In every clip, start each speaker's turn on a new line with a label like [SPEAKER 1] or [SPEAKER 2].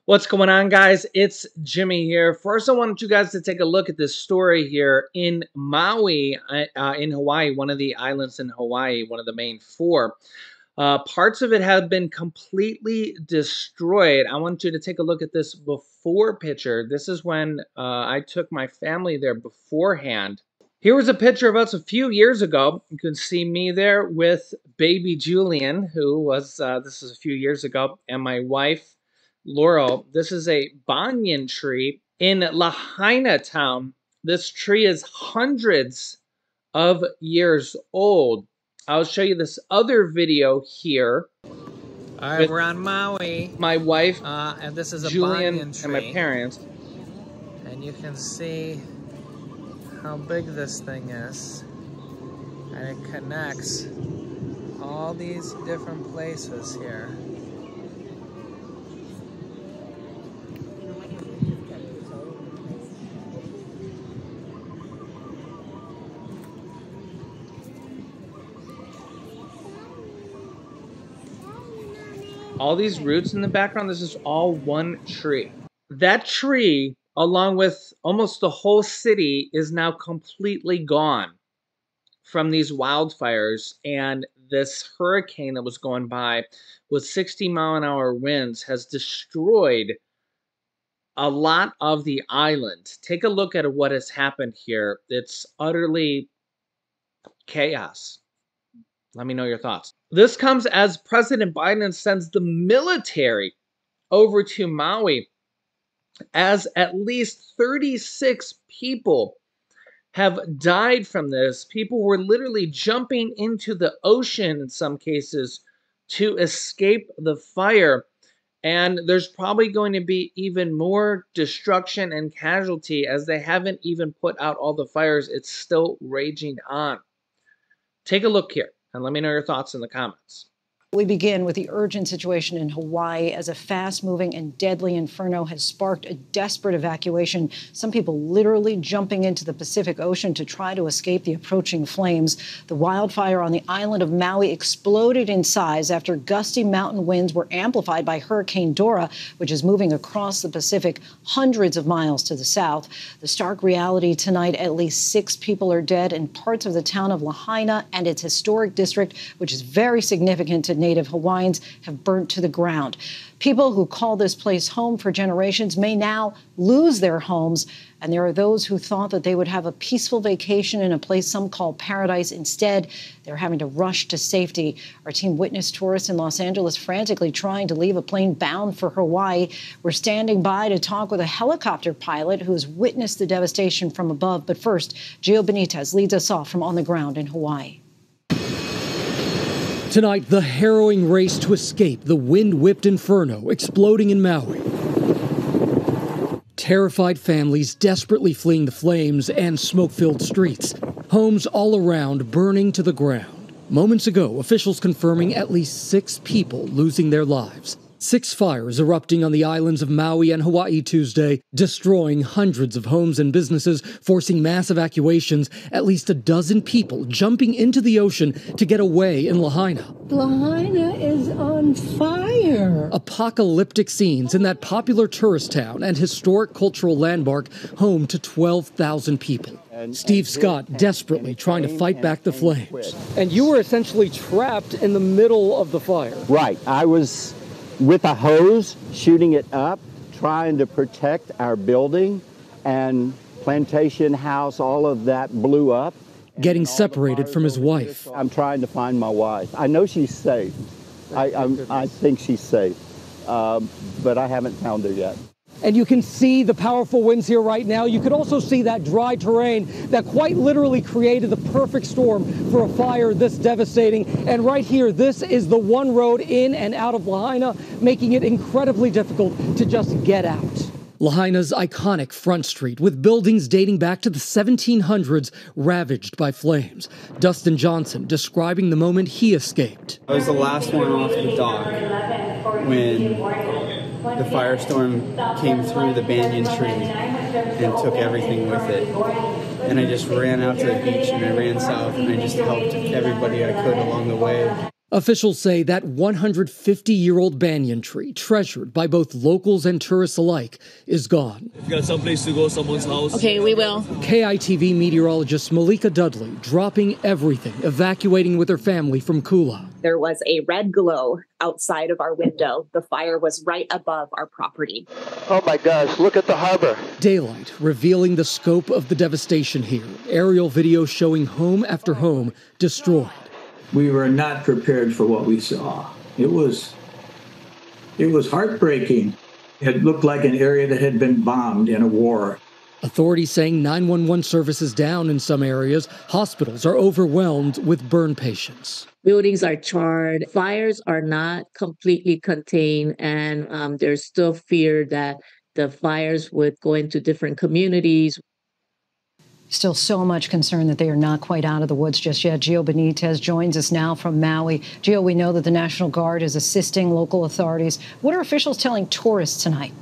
[SPEAKER 1] What's going on, guys? It's Jimmy here. First, I wanted you guys to take a look at this story here in Maui, in Hawaii, one of the islands in Hawaii, one of the main four. Parts of it have been completely destroyed. I want you to take a look at this before picture. This is when I took my family there beforehand. Here was a picture of us a few years ago. You can see me there with baby Julian, who was, this is a few years ago, and my wife, Laurel. This is a banyan tree in Lahaina town. This tree is hundreds of years old. I'll show you this other video here.
[SPEAKER 2] All right, we're on Maui.
[SPEAKER 1] My wife,
[SPEAKER 2] and this is a
[SPEAKER 1] Julian,
[SPEAKER 2] banyan tree,
[SPEAKER 1] and my parents.
[SPEAKER 2] And you can see how big this thing is. And it connects all these different places here.
[SPEAKER 1] All these roots in the background, this is all one tree. That tree, along with almost the whole city, is now completely gone from these wildfires. And this hurricane that was going by with 60-mile-an-hour winds has destroyed a lot of the island. Take a look at what has happened here. It's utterly chaos. Let me know your thoughts. This comes as President Biden sends the military over to Maui, as at least 36 people have died from this. People were literally jumping into the ocean in some cases to escape the fire. And there's probably going to be even more destruction and casualty, as they haven't even put out all the fires. It's still raging on. Take a look here and let me know your thoughts in the comments.
[SPEAKER 3] We begin with the urgent situation in Hawaii as a fast-moving and deadly inferno has sparked a desperate evacuation. Some people literally jumping into the Pacific Ocean to try to escape the approaching flames. The wildfire on the island of Maui exploded in size after gusty mountain winds were amplified by Hurricane Dora, which is moving across the Pacific hundreds of miles to the south. The stark reality tonight, at least 6 people are dead in parts of the town of Lahaina and its historic district, which is very significant to Native Hawaiians, have burnt to the ground. People who call this place home for generations may now lose their homes, and there are those who thought that they would have a peaceful vacation in a place some call paradise. Instead, they're having to rush to safety. Our team witnessed tourists in Los Angeles frantically trying to leave a plane bound for Hawaii. We're standing by to talk with a helicopter pilot who has witnessed the devastation from above. But first, Gio Benitez leads us off from on the ground in Hawaii.
[SPEAKER 4] Tonight, the harrowing race to escape the wind-whipped inferno exploding in Maui. Terrified families desperately fleeing the flames and smoke-filled streets. Homes all around burning to the ground. Moments ago, officials confirming at least 6 people losing their lives. 6 fires erupting on the islands of Maui and Hawaii Tuesday, destroying hundreds of homes and businesses, forcing mass evacuations, at least a dozen people jumping into the ocean to get away in Lahaina.
[SPEAKER 5] Lahaina is on fire.
[SPEAKER 4] Apocalyptic scenes in that popular tourist town and historic cultural landmark home to 12,000 people. Steve Scott desperately trying to fight back the flames. And you were essentially trapped in the middle of the fire.
[SPEAKER 6] Right. I was with a hose, shooting it up, trying to protect our building, and Plantation House, all of that blew up.
[SPEAKER 4] Getting separated from his wife.
[SPEAKER 6] I'm trying to find my wife. I know she's safe. I think she's safe, but I haven't found her yet.
[SPEAKER 4] And you can see the powerful winds here right now. You could also see that dry terrain that quite literally created the perfect storm for a fire this devastating. And right here, this is the one road in and out of Lahaina, making it incredibly difficult to just get out. Lahaina's iconic Front Street, with buildings dating back to the 1700s ravaged by flames. Dustin Johnson describing the moment he escaped.
[SPEAKER 7] I was the last one off the dock when the firestorm came through the banyan tree and took everything with it. And I just ran out to the beach and I ran south and I just helped everybody I could along the way.
[SPEAKER 4] Officials say that 150-year-old banyan tree, treasured by both locals and tourists alike, is gone.
[SPEAKER 8] If you got someplace to go, someone's house.
[SPEAKER 9] Okay, we will.
[SPEAKER 4] KITV meteorologist Malika Dudley dropping everything, evacuating with her family from Kula.
[SPEAKER 10] There was a red glow outside of our window. The fire was right above our property.
[SPEAKER 6] Oh my gosh, look at the harbor.
[SPEAKER 4] Daylight revealing the scope of the devastation here. Aerial video showing home after home destroyed.
[SPEAKER 11] We were not prepared for what we saw. It was heartbreaking. It looked like an area that had been bombed in a war.
[SPEAKER 4] Authorities saying 911 services down in some areas. Hospitals are overwhelmed with burn patients.
[SPEAKER 9] Buildings are charred. Fires are not completely contained, and there's still fear that the fires would go into different communities.
[SPEAKER 3] Still so much concern that they are not quite out of the woods just yet. Gio Benitez joins us now from Maui. Gio, we know that the National Guard is assisting local authorities. What are officials telling tourists tonight?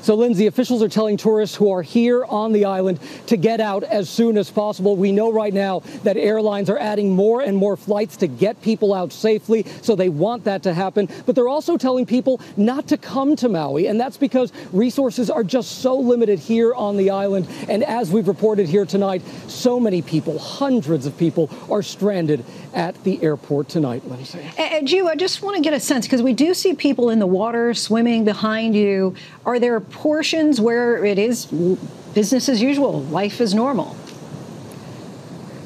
[SPEAKER 4] So, Lindsay, officials are telling tourists who are here on the island to get out as soon as possible. We know right now that airlines are adding more and more flights to get people out safely, so they want that to happen. But they're also telling people not to come to Maui, and that's because resources are just so limited here on the island. And as we've reported here tonight, so many people, hundreds of people, are stranded at the airport tonight, Lindsay.
[SPEAKER 3] Gio, I just want to get a sense, because we do see people in the water swimming behind you. Are there portions where it is business as usual, life is normal?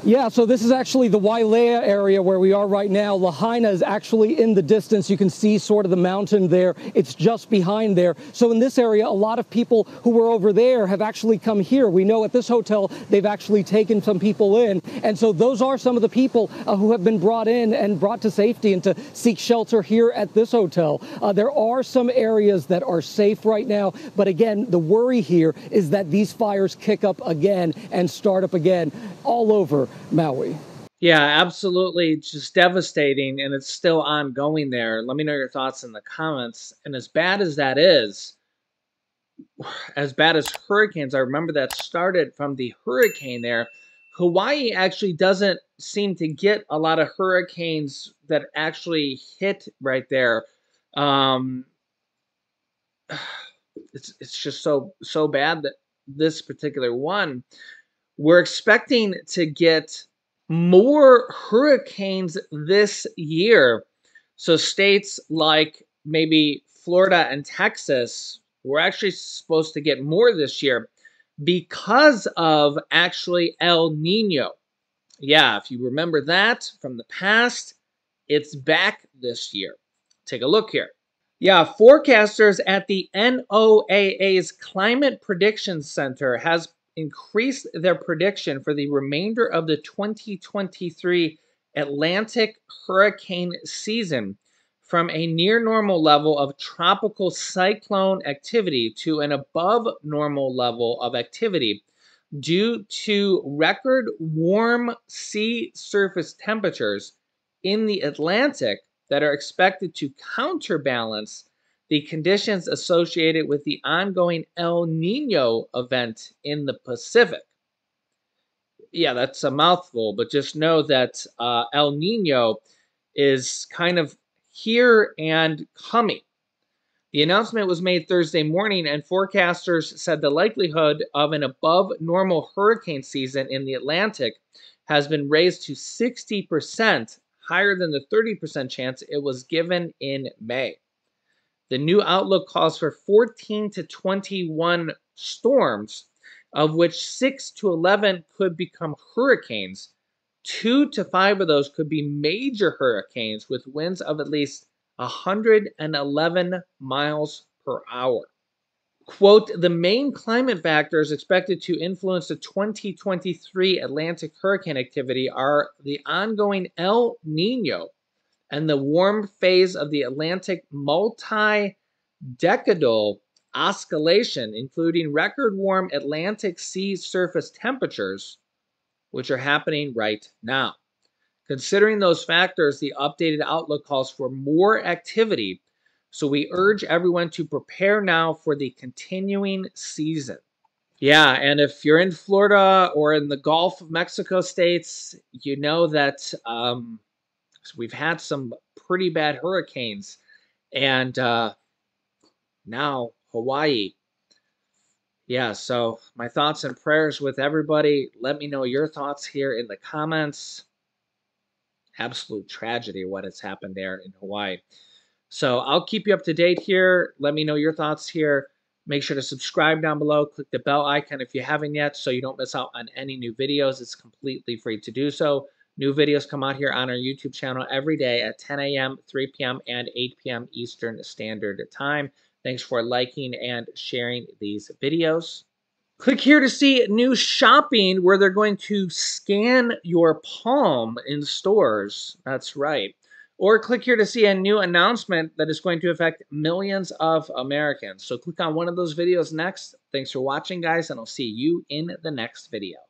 [SPEAKER 4] Yeah, so this is actually the Wailea area where we are right now. Lahaina is actually in the distance. You can see sort of the mountain there. It's just behind there. So in this area, a lot of people who were over there have actually come here. We know at this hotel, they've actually taken some people in. And so those are some of the people who have been brought in and brought to safety and to seek shelter here at this hotel. There are some areas that are safe right now. But again, the worry here is that these fires kick up again and start up again all over Maui.
[SPEAKER 1] Yeah, absolutely. It's just devastating, and it's still ongoing there. Let me know your thoughts in the comments. And as bad as that is, as bad as hurricanes, I remember that started from the hurricane there. Hawaii actually doesn't seem to get a lot of hurricanes that actually hit right there. It's just so bad that this particular one. We're expecting to get more hurricanes this year. So states like maybe Florida and Texas, we're actually supposed to get more this year because of actually El Nino. Yeah, if you remember that from the past, it's back this year. Take a look here. Yeah, forecasters at the NOAA's Climate Prediction Center has increased their prediction for the remainder of the 2023 Atlantic hurricane season from a near normal level of tropical cyclone activity to an above normal level of activity due to record warm sea surface temperatures in the Atlantic that are expected to counterbalance the conditions associated with the ongoing El Nino event in the Pacific. Yeah, that's a mouthful, but just know that El Nino is kind of here and coming. The announcement was made Thursday morning, and forecasters said the likelihood of an above normal hurricane season in the Atlantic has been raised to 60%, higher than the 30% chance it was given in May. The new outlook calls for 14 to 21 storms, of which 6 to 11 could become hurricanes. 2 to 5 of those could be major hurricanes with winds of at least 111 miles per hour. Quote, the main climate factors expected to influence the 2023 Atlantic hurricane activity are the ongoing El Nino and the warm phase of the Atlantic multi-decadal oscillation, including record warm Atlantic sea surface temperatures, which are happening right now. Considering those factors, the updated outlook calls for more activity, so we urge everyone to prepare now for the continuing season. Yeah, and if you're in Florida or in the Gulf of Mexico states, you know that we've had some pretty bad hurricanes. And now Hawaii. Yeah, so my thoughts and prayers with everybody. Let me know your thoughts here in the comments. Absolute tragedy what has happened there in Hawaii. So I'll keep you up to date here. Let me know your thoughts here. Make sure to subscribe down below. Click the bell icon if you haven't yet so you don't miss out on any new videos. It's completely free to do so. New videos come out here on our YouTube channel every day at 10 a.m., 3 p.m., and 8 p.m. Eastern Standard Time. Thanks for liking and sharing these videos. Click here to see new shopping where they're going to scan your palm in stores. That's right. Or click here to see a new announcement that is going to affect millions of Americans. So click on one of those videos next. Thanks for watching, guys, and I'll see you in the next video.